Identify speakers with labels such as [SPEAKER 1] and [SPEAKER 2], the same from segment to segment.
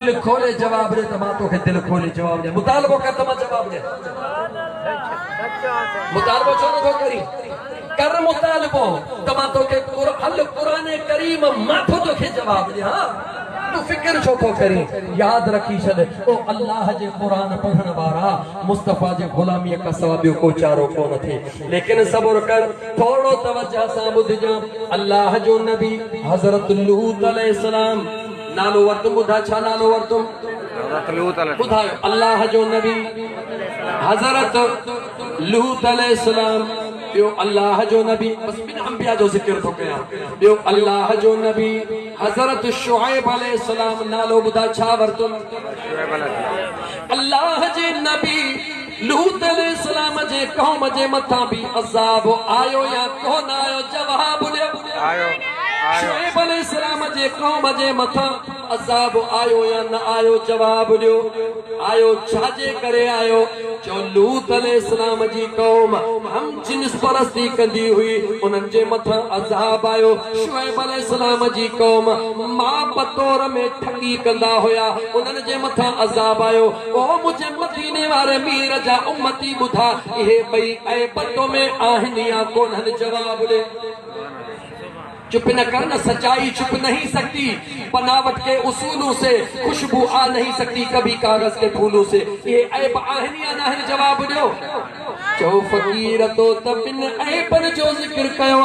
[SPEAKER 1] दिल खोले जवाब दे तमातो के दिल खोले जवाब दे मुतालबो कर तमा जवाब दे मुतालबो छो न करी कर मुतालबो तमातो के कुरान करीम माथो तो के जवाब दे। हां तू फिक्र छो तो करी याद रखी छले ओ अल्लाह जे कुरान पढ़न वारा मुस्तफा जे गुलामी का सवाबियो को चारो को न थे। लेकिन सब्र कर थोड़ो तवज्जो सा बुध जा अल्लाह जो नबी हजरत लूत अलैहि सलाम नालो वरतुम बुधा छा नालो वरतुम बुधायो अल्लाह जो नबी हजरत लूत अलैहि सलाम यो अल्लाह जो नबी बस बिन अंबिया जो जिक्र तो कया यो अल्लाह जो नबी हजरत शुएब अलैहि सलाम नालो बुधा छा वरतुम अल्लाह जे नबी लूत अलैहि सलाम जे कौम जे मथा भी अज़ाब आयो या कोन आयो जवाब दे आयो शुएब अलैहि सलाम जे कौम जे मथा अज़ाब आयो या न आयो जवाब दियो आयो छाजे करे आयो जो लूत अलैहि सलाम जी कौम हम जिन्स परस्ती कंदी हुई उनन जे मथा अज़ाब आयो। शुएब अलैहि सलाम जी कौम मां पतोर में ठगी कंदा होया उनन जे मथा अज़ाब आयो। ओ मुझे मदीने वाले मीर जा उम्मती बुधा ये बई ऐ पतो में आहनिया कोन जवाब दे चुप न करना सच्चाई चुप नहीं सकती बनावट के उसूलों से खुशबू आ नहीं सकती कभी कागज के फूलों से ये ऐब आहनिया ना है जवाब दो चो फकीर तो तबिन ऐबन जो जिक्र कयो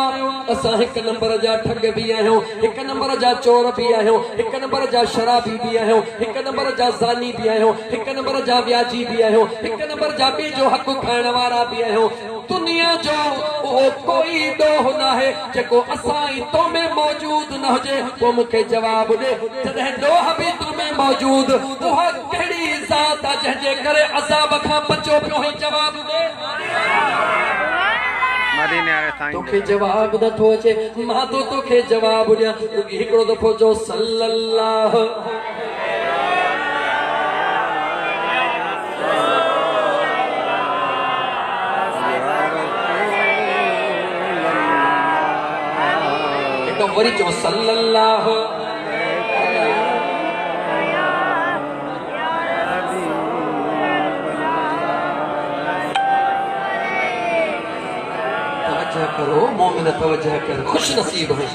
[SPEAKER 1] असा एक नंबर जा ठग भी आयो एक नंबर जा चोर भी आयो एक नंबर जा शराबी भी आयो एक नंबर जा जानी भी आयो एक नंबर जा व्याजी भी आयो एक नंबर जा बे जो हक खाण वाला भी आयो। दुनिया जो ओ कोई दोह ना है जेको असाई तो में मौजूद न हो जे वो मुके जवाब दे जदे दोह भी तुम्हें मौजूद वो केड़ी जात जे करे अज़ाब खां बचो पियो है जवाब दे
[SPEAKER 2] मदीने वाले साईं
[SPEAKER 1] तोखे जवाब न थो अचे मां तो तोखे जवाब दिया हिकड़ो दफो जो सल्लल्लाहु वरी जो सल्लल्लाहु तवज्जो करो मोमिन तवज्जो कर खुश नसीब है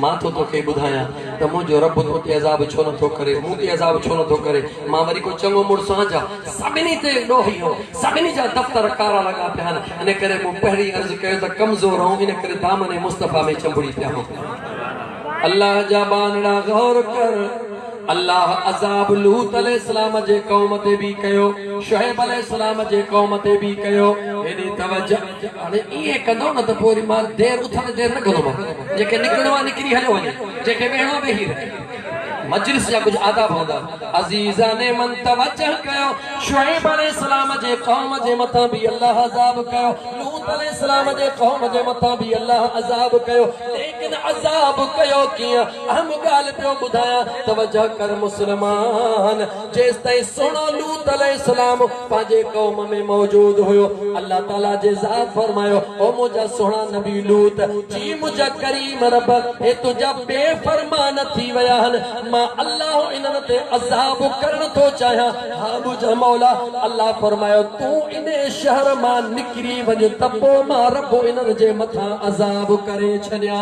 [SPEAKER 1] मां तो तोखे बुधाया त मुझो रब तोखे अज़ाब छो न थो करे मूंखे अज़ाब छो न थो करे मां वरी को चंगो मुड़स जा सभिनी ते ॾोहियो सभिनी जा दफ़्तर कारा लगा पिया आहिनि इन करे मूं पहिरीं अर्ज़ु कयो त कमज़ोर ऐं इन करे दामन मुस्तफ़ा में चंबड़ी पिया अल्लाह जा बानड़ा गौर कर अल्लाह अज़ाब लूत अलैहि सलाम जे कौम ते भी कयो शुएब अलैहि सलाम जे कौम ते भी कयो एनी तवज्जो हाणे ये कंदो न त पोरी मां देर उथण देर न कंदो मां जेके निकरणो आहे निकरी हलियो वञे जेके वेहणो वेही रहे मजलिस जा कुछ आदाब होंदा अजीजा ने मन तवज्जो कयो शुएब अलैहि सलाम जे कौम जे मथा भी अल्लाह अज़ाब कयो लूत अलैहि सलाम जे कौम जे मथा भी अल्लाह अज़ाब कयो लेकिन अज़ाब कयो किया अहम गाल पियो बुधाया तवज्जो कर मुसलमान जेस ताईं सुनो लूत अलैहि सलाम पाजे कौम में मौजूद हुयो अल्लाह ताला जे ज़ात फरमायो ओ मुजा सोना नबी लूत जी मुजा करीम रब ए तुजा बेफरमान थी वया हन अल्लाह इन्हनि ते अज़ाब करण थो चाहियां हा मुंहिंजा मौला अल्लाह फरमायो तूं इन शहर मां निकिरी वञ त पोइ मां रब इन्हनि जे मथां अज़ाब करे छॾियां।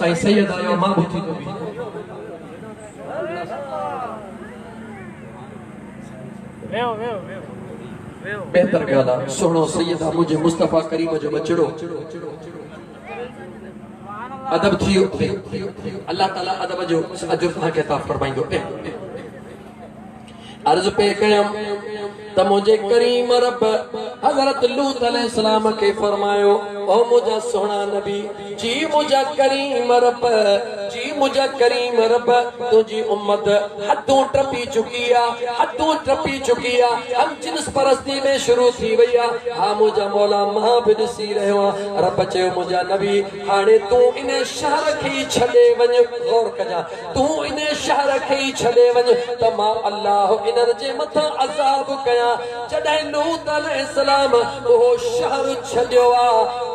[SPEAKER 1] साईं सैयद आयो मां ॿुधी थो बि बेहतर ॻाल्हि आहे सुहिणो सैयद आहे मुंहिंजे मुस्तफ़ा करीम जो बचड़ो अदब थियो अल्लाह ताला अदब जो अजर तव्हांखे अता फरमाईंदो अर्ज पे कयम त मुझे करीम रब हजरत लूत अलैहि सलाम के फरमायो ओ मुझा सोना नबी जी मुझा करीम रब जी मुझा करीम रब तुझी उम्मत हदों टपी चुकी आ हम जिन्स परस्ती में शुरू थी वई आ हा मुझा मौला मां भी ॾिसी रहियो आ रब चयो मुझा नबी हाणे तूं इन शहर खे छॾे वञ गौर कजा तूं इन शहर खे छॾे वञ त मां अल्लाह इन्हनि जे मथां अज़ाब कयां जॾहिं लूत अलैहि सलाम उहो शहर छॾियो आ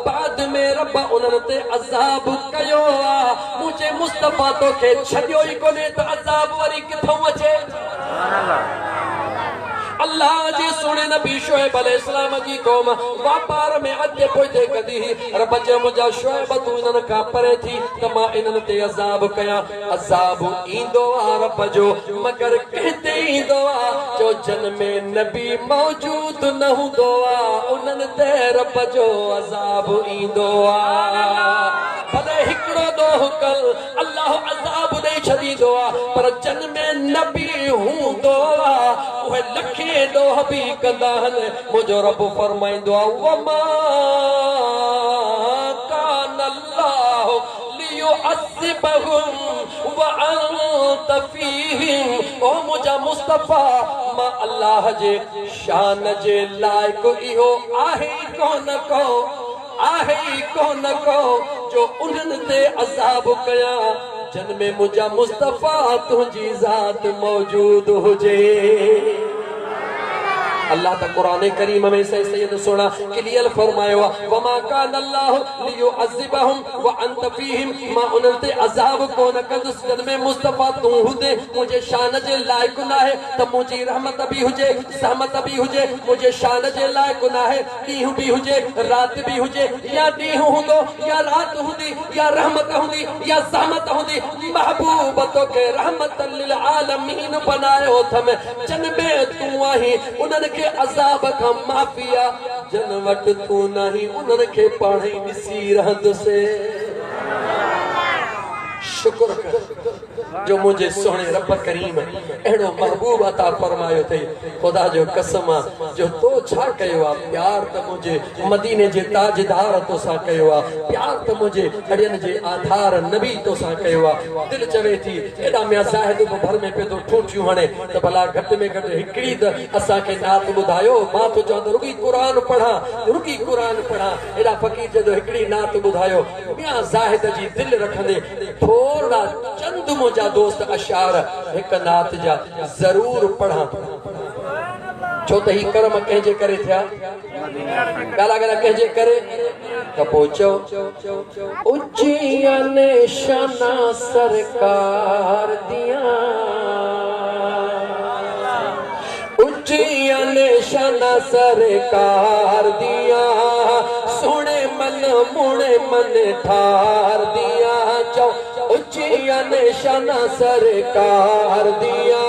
[SPEAKER 1] बाद में रब उन्हनि ते अज़ाब कयो आ मुझे मुस्तफा तो के छडियो ही कोने तो अज़ाब वरी किथों अचे अल्लाह जी सुने नबी शुएब अलैहिस्सलाम जी कौम वापार में अॼु पोइते कदी रब जे मुंहिंजा शुएब तू इन्हनि खां परे थी त मां इन्हनि ते अज़ाब कयां अज़ाब ईंदो आहे रब जो मगर कहते ईंदो आहे जो जन में नबी मौजूद न हूंदो आहे उन्हनि ते रब जो अज़ाब ईंदो आहे भले हिकिड़ो ॾोह कल अल्लाह अज़ाब ॾेई छॾींदो आहे पर जन में नबी हूंदो आहे उहे लखे ॾोह बि कंदा आहिनि मुंहिंजो रब फरमाईंदो आहे वमा कान अल्लाह लियुअज़्ज़िबहुम वअंत फीहिम ओ मुंहिंजा मुस्तफा मां अल्लाह जे शान जे लाइक़ इहो आहे कोन को जो उन्हनि ते अज़ाब कयां जन में मुंहिंजा मुस्तफा तुंहिंजी ज़ात मौजूद हुजे अल्लाह त कुरान करीम में सैयद सोना क्लियर फरमायो वमा कान अल्लाह लियुअज़्ज़िबहुम व अंत फीहिम मां उन्हनि ते अज़ाब कोन कंदुसि जन में मुस्तफा तू हुजे मुंहिंजे शान जे लाइक़ न आहे त मुंहिंजी रहमत बि हुजे सहमत बि हुजे मुंहिंजे शान जे लाइक़ न आहे ॾींहुं बि हुजे राति बि हुजे या ॾींहुं हूंदो या राति हूंदी या रहमत हूंदी या सहमत हूंदी महबूब तोखे रहमत लिल आलमीन बनायो थम जन में तू आहीं उन्हनि के अज़ाब का माफिया जन वट तू नहीं उन्हनि के पाणे ॾिसी रहंदुसि शुक्र कर जो मुझे सोने रब करीम एड़ो महबूब अता फरमायो थे खुदा जो कसम जो तो छा कयो आ प्यार त मुझे मदीने जे ताजदार तो सा कयो आ प्यार त मुझे अड़ियन जे आधार नबी तो सा कयो आ दिल चवे थी एडा मिया साहिब भर में पे तो ठूठियूं हणे त भला घट में घट हिकड़ी त असा के नात बुधायो मां तो चंद रुकी कुरान पढ़ा एडा फकीर जदो हिकड़ी नात बुधायो मिया जाहिद जी दिल रखंदे थोड़ा चंद मुझा दोस्त अशार एक नात जा जरूर पढ़ा छो त ही कर्म कंहिंजे करे थिया गाला गाला कंहिंजे करे त पोइ चओ उज्जिया निशाना सरकार दिया उज्जिया निशाना सरकार दिया सोने मन मुणे मन ठार दिया चौ उच्चिया निशाना सरकार दिया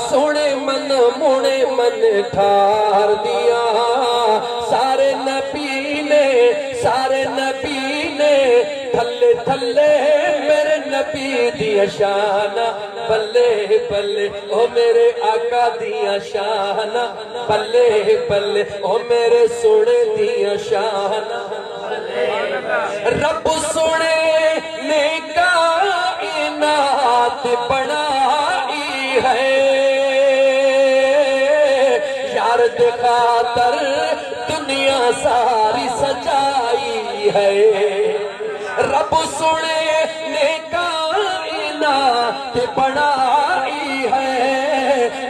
[SPEAKER 1] सोने मन मुणे मन ठार दिया सारे नबी ने थल्ले थल्ले मेरे नबी दिया शाना बल्ले बल्ले ओ मेरे आका दिया शाना बल्ले बल्ले ओ मेरे सोने दिया शाना रब सोने ने कायनात बनाई है यार दे खातर दुनिया सारी सजाई है रब सोने ने कायनात बनाई है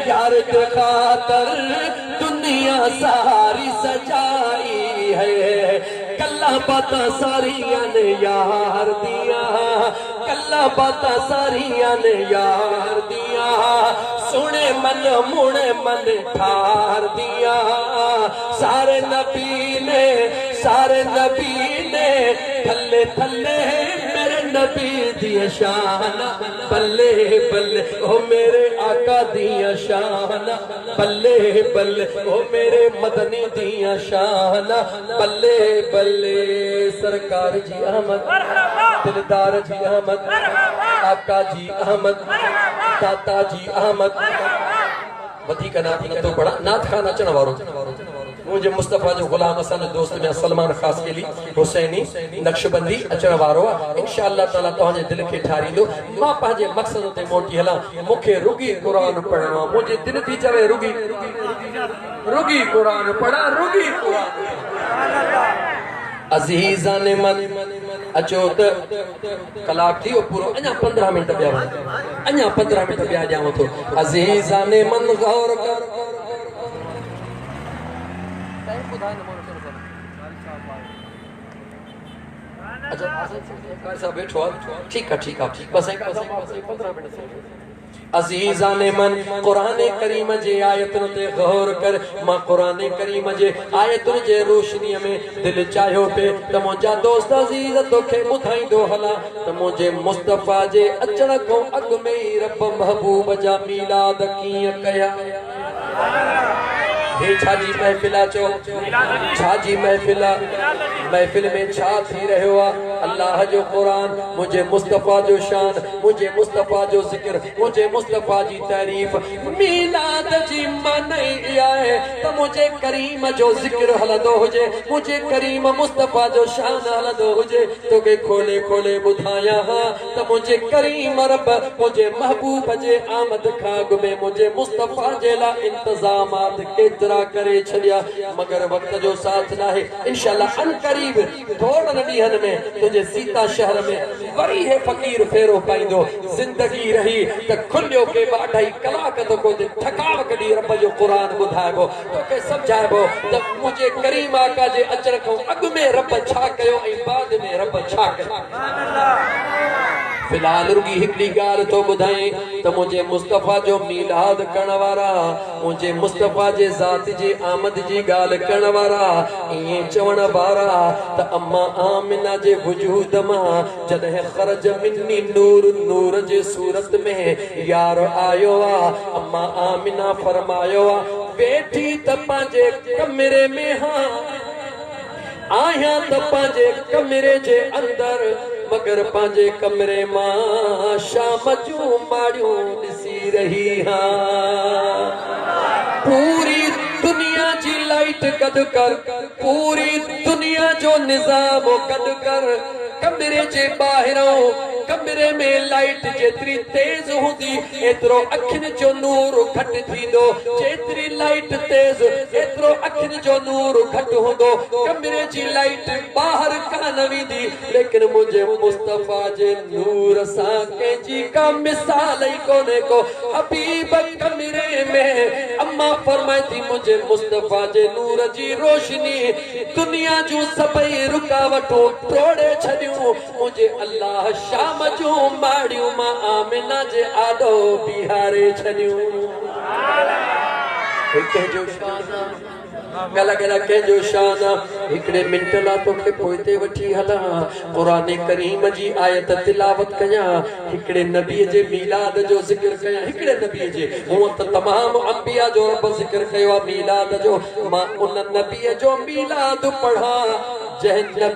[SPEAKER 1] यार दे खातर दुनिया सारी सजाई है कल्ला बाता सारिया ने यार दिया कल्ला बाता सारिया ने यार दिया सोने मन मुणे मन ठार दिया सारे नबी ने थल्ले थल्ले मेरे नबी दिया शान बल्ले बल्ले ओ मेरे आका दिया शान बल्ले बल्ले ओ मेरे मदनी दिया शान बल्ले बल्ले सरकार जी अहमद दिलदार जी अहमद आका जी अहमद दाता जी अहमद वधी का नाथ न तो पड़ा नाथ खान अचण वारो मुझे मुस्तफा जो गुलाम हसन दोस्त में सलमान खास के लिए हुसैनी नक्शबंदी अचण वारो इंशाअल्लाह ताला तोहजे दिल के ठारी दो मां पाजे मकसद ते मोटी हला मुखे रुगी कुरान पढ़ना मुझे दिल थी चवे रुगी कुरान पढ़ा रुगी कुरान अजीजा ने मन अचो त कलाक थी पूरो अञा 15 मिनट ॿिया ॾियांव थो अजीजा ने मन गौर कर अच्छा कारी साहब बैठो ठीक है बस 15 मिनट अजीज़ान मन कुरान करीम जे आयतन ते गौर कर मां कुरान करीम जे आयतन जे रोशनी में दिल चाहो पे त मुंजा दोस्त अजीज तोखे ॿुधाईंदो हला त मुंहिंजे मुस्तफ़ा जे अचण खां अॻु में ई रब महबूब जा मीलाद कीअं कया हे छाजी महफिला चो छाजी महफिला महफिल में छा थी रहियो आहे अल्लाह जो कुरान मुझे मुस्तफ़ा जो शान मुझे मुस्तफ़ा जो जिक्र मुझे मुस्तफ़ा जी तारीफ मीलाद जी माने आहे त मुझे करीम जो जिक्र हलंदो हुजे मुझे करीम मुस्तफ़ा जो शान हलंदो हुजे तोखे खोले खोले ॿुधायां हा त मुझे करीम रब मुझे महबूब जे आमद खां अॻु में मुझे मुस्तफ़ा जे लाइ इंतज़ामात केतिरा करे छॾिया मगर वक्त जो साथ नाहे इंशाअल्लाह अन करीब थोड़न ॾींहंनि में तुझे सीता शहर में वरी है फकीर फेरो पाईंदो जिंदगी रही त खुलियो के बाढाई कलाक तो को थकाव कढी रब जो कुरान ॿुधाइबो तोखे सम्झाइबो त मुझे करीम आका जे अचण खां अॻु में रब छा कयो ऐं बाद में रब छा कयो फिलहाल रुगी हिकड़ी गाल तो ॿुधाई त मुझे मुस्तफ़ा जो मीलाद करण वारा मुझे मुस्तफ़ा जे ज़ात जी आमद जी गाल करण वारा ये चवण वारा त अम्मा आमिना जे वजूद मां जॾहिं ख़रज मिन्नी नूर नूर जे सूरत में यार आयो आ अम्मा आमिना फरमायो आ वेठी त पंहिंजे कमरे में हां आया त पंहिंजे कमरे जे अंदर मगर पंहिंजे कमरे मां शाम जूं माड़ियूं ॾिसी रही हां पूरी दुनिया जी लाइट कद कर पूरी दुनिया जो निज़ाम कद कर कमरे जे ॿाहिरों कमरे में लाइट जेतरी तेज होंदी एतरो अखिन जो नूर घट थींदो जेतरी लाइट तेज एतरो अखिन जो नूर घट होंदो कमरे जी लाइट बाहर कान वेंदी लेकिन मुझे मुस्तफ़ा जे नूर सां कंहिंजी का मिसाल ही कोने को हबीब कमरे में अम्मा फरमाई मुझे मुस्तफ़ा जे नूर जी रोशनी दुनिया जूं सभई रुकावटूं तोड़े छॾियूं मुझे अल्लाह शाम जो माड़ियूं मां आमिना जे आॾो बिहारे छॾियूं कंहिंजो शान गला गला कंहिंजो शान हिकिड़े मिंट लाइ तोखे पोइते वठी हलां क़ुरान करीम जी आयत तिलावत कयां हिकिड़े नबीअ जे मीलाद जो ज़िक्र कयां हिकिड़े नबीअ जे हूअं त तमामु अंबिया जो रब ज़िक्र कयो आहे मीलाद जो मां उन नबीअ जो मीलाद पढ़ां जंहिं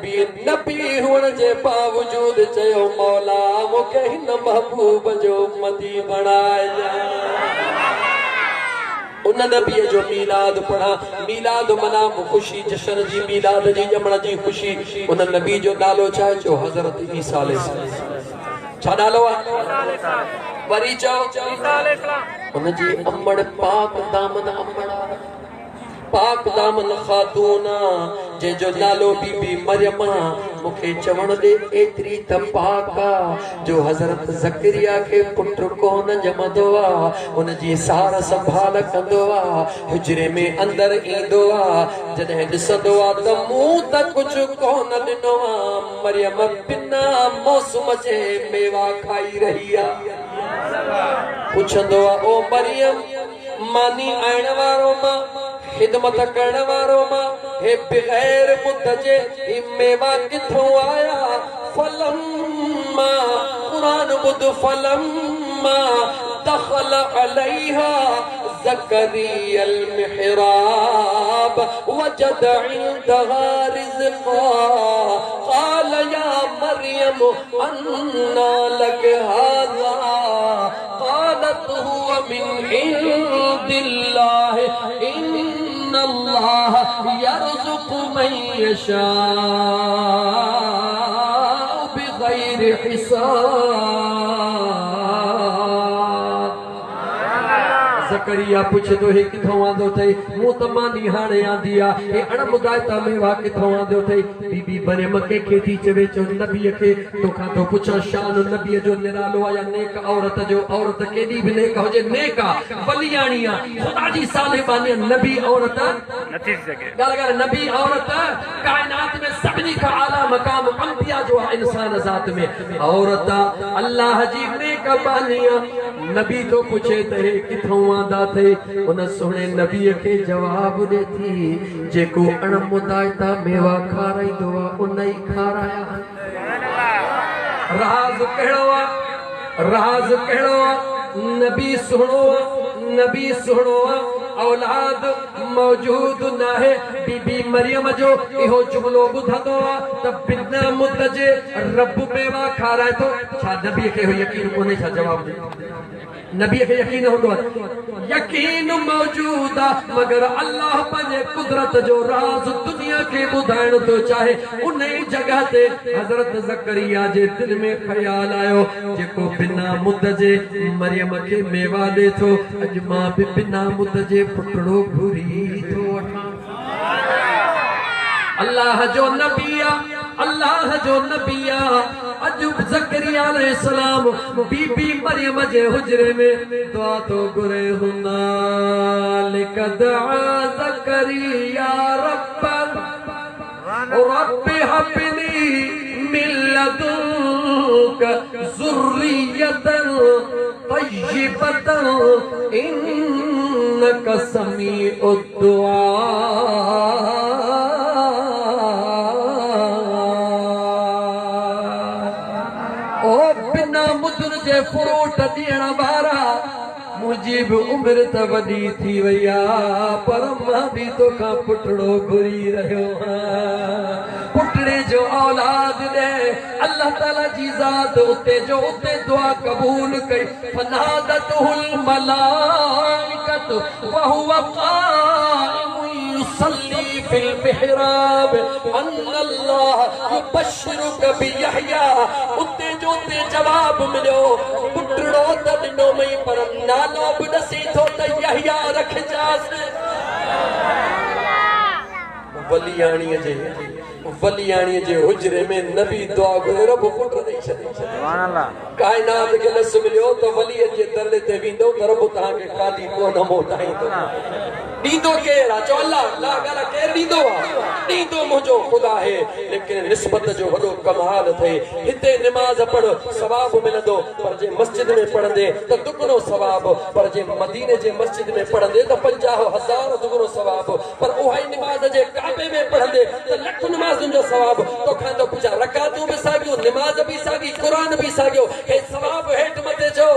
[SPEAKER 1] नबी हुअण जे बावजूद चयो मौला मूंखे हिन महबूब जो उम्मती बणाइजां उन नबीअ जो मीलाद पढ़ा मीलाद मनाम खुशी जश्न जी मीलाद जी ॼमण जी खुशी उन नबी जो नालो छा चयो हज़रत ईसा अलैहिस्सलाम छा नालो आहे वरी चओ ईसा अलैहिस्सलाम उन जी अम्मड़ पाक दामन अम्मड़ पाक दामन खातूना जे जो नालो बीबी मरियम मुखे चवण दे एतरी त पाका जो हज़रत ज़करिया के पुत्र कोन जमदो आ उन जी सार संभाल कंदो आ हुजरे में अंदर ईंदो आ जॾहिं ॾिसंदो आ त मूं त कुझु कोन ॾिनो आ मरियम बिना मौसम जे मेवा खाई रही आ पुछंदो आ ओ मरियम मानी आइण वारो मां खिदमत करण वारो मां हे बगैर मुद्दजे मेवा किथों आया फलम्मा कुरान बुद फलम्मा दखल अलैहा ज़करिया المحراب वजद इंदहा रिज़्क़ा क़ाल या मरियम अन्ना लक हाज़ा क़ालत हुवा मिन इंदिल्लाह इन्नल्लाह यर्ज़ुक़ु मन यशाअ बिग़ैरि हिसाब ज़करिया पुछे तो हे किथों आंदो थई मूं त मानी हाणे आंदी आ हे अणमुदायता मेवा किथों आंदो थई बीबी मरियम के थी चवे चो नबी के तोखां तो पुछां शान नबी जो निरालो या नेक औरत जो औरत केडी भी नेक हो जे नेका बलियाणी आ खुदा जी सालिबानी नबी औरत
[SPEAKER 2] नथी सके
[SPEAKER 1] गाल गाल नबी औरत कायनात में सभनी का आला मकाम अंबिया जो इंसान जात में औरत अल्लाह जी नेक बानिया नबी तो पूछे ते किथों आंदा थे उन सोने नबी के जवाब दे थी जेको अणमुदायता मेवा खाराइंदो आ उन ही खाराया राज कहिड़ो नबी सुणो औलाद मौजूद ना है बीबी मरियम जो इहो जुमलो ॿुधंदो त बिना मुद जे रब मेवा खाराए थो छा नबी खे यकीन कोन्हे छा जवाब ॾे नबी के यकीन होंदो यकीन मौजूद आ मगर अल्लाह पंहिंजे कुदरत जो राज दुनिया के ॿुधाइण थो चाहे उन जगह ते हज़रत ज़करिया जे दिल में ख्याल आयो जेको बिना मुद जे मरियम के मेवा दे थो अज मां भी बिना मुद जे पुटड़ो घुरी थो वठां अल्लाह जो नबिया अज ज़करिया अलैहिस्सलाम बीबी मरियम जे हुजरे में दुआ तो गुरे हुना लिकदआ ज़करिया रब्बी हबली मिन लदुनक ज़ुर्रियतन तय्यिबतन इन्नका समीउद दुआ फ्रूट दियण वारा मुझी भी उम्र त वडी थी वया पर मां भी तोखां पुटड़ो घुरी रहियो पुटड़े जो औलाद दे अल्लाह ताला जी जात उते जो उते दुआ कबूल कई फनादतुल मलाइकत व हुवा काइम युसल्ली फिल मिहराब अन्नल्लाह युबश्शिरुक बियहया उते जो उते जवाब मिलो पुटड़ो त ॾिनो मई पर नालो बि ॾसी थो त यहया रखजास वलियाणीअ जे हुजरे में नबी दुआ घुरे रब पुट ॾेई छॾे सुभान अल्लाह कायनात खे लस मिलियो त वलीअ जे दर ते वेंदो त रब तव्हांखे खाली कोन मोटाईंदो ॾींदो केरु आहे चओ अल्लाह अल्लाह ॻाल्हि केरु ॾींदो आहे ॾींदो मुंहिंजो ख़ुदा है लेकिन निस्बत जो वॾो कमाल थिए हिते निमाज़ पढ़ सवाब मिलंदो पर जे मस्जिद में पढ़ंदे त दुगणो सवाब पर जे मदीने जे मस्जिद में पढ़ंदे त 50,000 दुगणो सवाब पर उहा ई निमाज़ जे काबे में पढ़ंदे त लख निमाज़ुनि जो सवाब तोखां तो पुछा रकातूं बि साॻियूं निमाज़ बि साॻी क़ुरान बि साॻियो हे सवाब हेठि मथे छो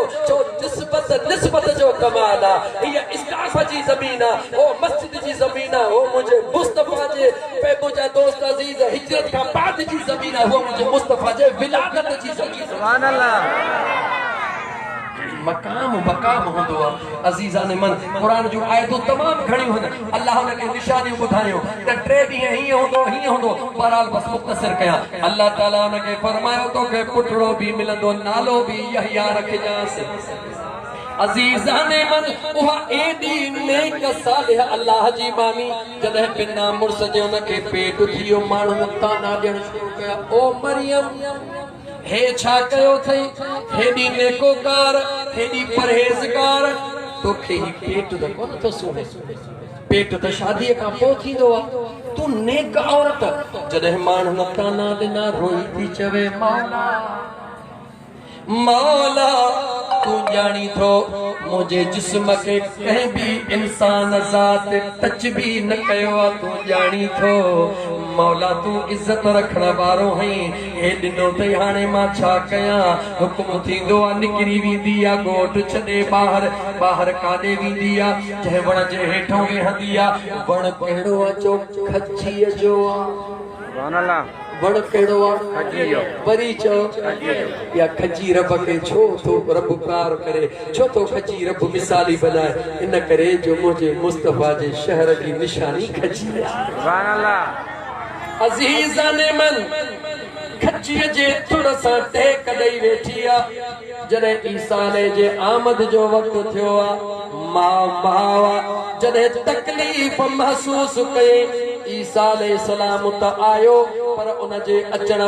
[SPEAKER 1] निस्बत जो कमाल आहे हीअ इस्ताफ़ जी ज़मीन आहे ओ मस्जिद जी ज़मीन आहे ओ मुझे मुस्तफा जे पे मुझे दोस्त अजीज हिजरत का बाद जी ज़मीन आहे वो मुझे मुस्तफा जे विलादत जी ज़मीन सुभान अल्लाह मकाम होंदो आहे अजीज़ान मन कुरान जो आयतूं तमाम घणी हुन अल्लाह ने के निशानियूं ॿुधायो त 3 ॾींहं हीअं होंदो बहरहाल बस मुख्तसर कया अल्लाह ताला ने के फरमायो तो के पुटड़ो भी मिलंदो नालो भी यहया रखजास अजीज़ाने मन उहा एडी नेक सालिह अल्लाह जी बानी जदे बिना मुर्स जे उनके पेट थियो माण्हू ताना ॾियण शुरू कया ओ मरियम हे छा कयो थई हेडी नेकोकार हेडी परहेज़गार तोखे ही पेट त कोन तो सुणे पेट त शादी का पो थींदो आ तू नेक औरत जदे माण्हू ताना ॾिना रोई थी चवे मौला तू जानी थो मुझे जिस्म के कहीं भी इंसान जात टच भी न कयो तू जानी थो मौला तू इज्जत रखण वारो है हे दिनो ते हाने मां छा कया हुक्म थींदो आ निकरी वेंदी आ गोठ छडे बाहर काडे वेंदी आ जह वण जे हेठों वेहंदी आ वण केड़ो आ चो खची जो आ सुभान अल्लाह वण केड़ो आ वरी चो या खजी रब के छो तो रब प्यार करे छो तो खजी रब मिसाली बनाए इन करे जो मुझे मुस्तफा जे शहर की निशानी खजी सुभान अल्लाह अजीज़ाने मन खजी जे थोड़ा सा टेक दई वेठी आ जॾहिं ईसा जे आमद जो वक़्तु थियो आहे मां भावा जॾहिं तकलीफ़ महसूस कई ईसा अलैहिस्सलाम त आयो पर उन जे अचण